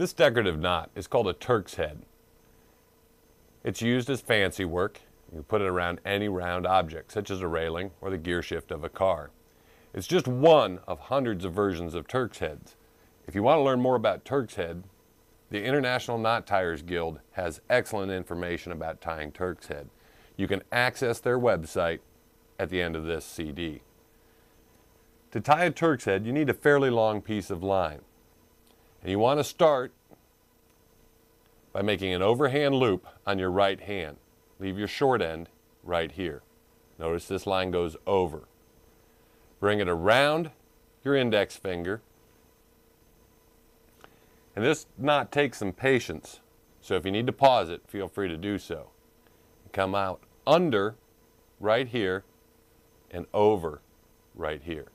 This decorative knot is called a Turk's head. It's used as fancy work. You put it around any round object, such as a railing or the gear shift of a car. It's just one of hundreds of versions of Turk's heads. If you want to learn more about Turk's head, the International Knot Tiers Guild has excellent information about tying Turk's head. You can access their website at the end of this CD. To tie a Turk's head, you need a fairly long piece of line. And you want to start by making an overhand loop on your right hand. Leave your short end right here. Notice this line goes over. Bring it around your index finger. And this knot takes some patience, so if you need to pause it, feel free to do so. Come out under right here and over right here.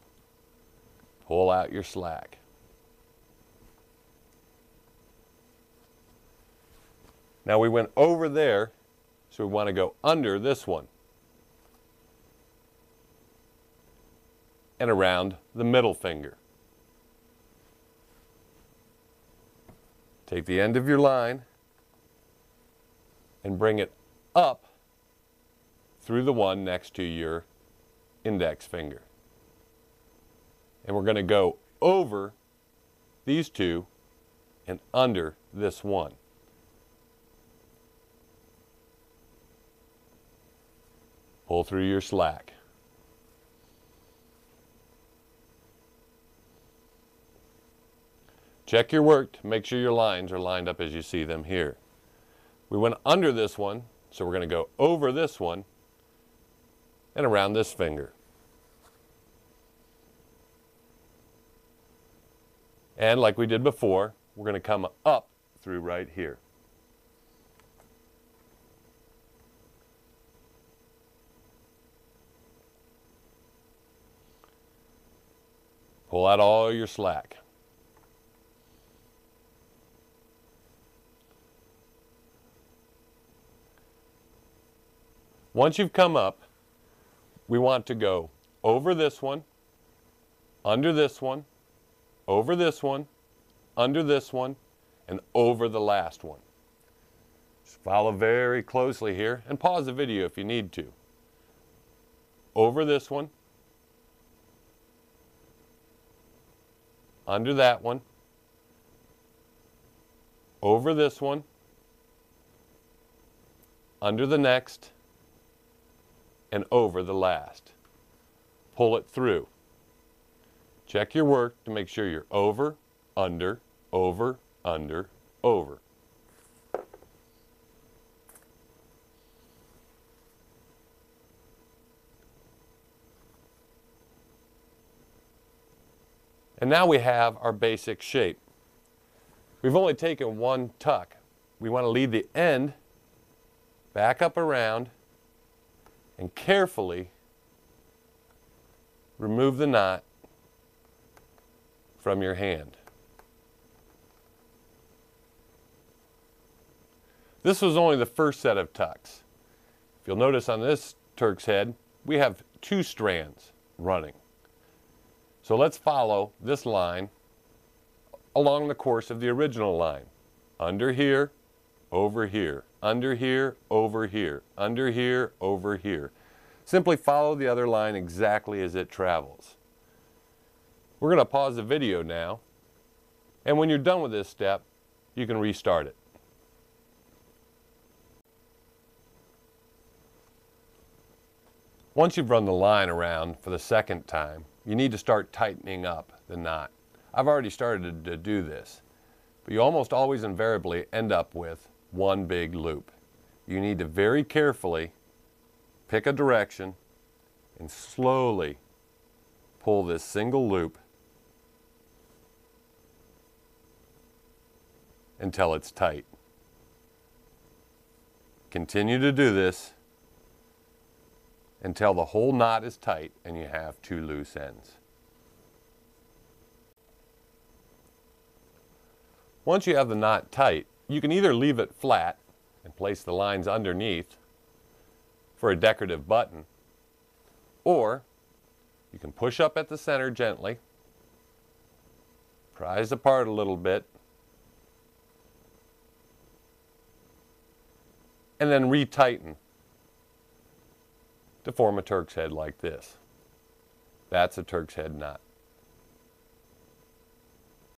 Pull out your slack. Now we went over there, so we want to go under this one and around the middle finger. Take the end of your line and bring it up through the one next to your index finger. And we're going to go over these two and under this one. Pull through your slack. Check your work to make sure your lines are lined up as you see them here. We went under this one, so we're going to go over this one and around this finger. And like we did before, we're going to come up through right here. Pull out all your slack. Once you've come up, we want to go over this one, under this one, over this one, under this one, and over the last one. Just follow very closely here and pause the video if you need to. Over this one, under that one, over this one, under the next, and over the last. Pull it through. Check your work to make sure you're over, under, over, under, over. And now we have our basic shape. We've only taken one tuck. We want to lead the end back up around and carefully remove the knot from your hand. This was only the first set of tucks. If you'll notice on this Turk's head, we have two strands running. So let's follow this line along the course of the original line. Under here, over here, under here, over here, under here, over here. Simply follow the other line exactly as it travels. We're going to pause the video now, and when you're done with this step, you can restart it. Once you've run the line around for the second time, you need to start tightening up the knot. I've already started to do this, but you almost always invariably end up with one big loop. You need to very carefully pick a direction and slowly pull this single loop until it's tight. Continue to do this until the whole knot is tight and you have two loose ends. Once you have the knot tight, you can either leave it flat and place the lines underneath for a decorative button, or you can push up at the center gently, prise apart a little bit, and then retighten to form a Turk's head like this. That's a Turk's head knot.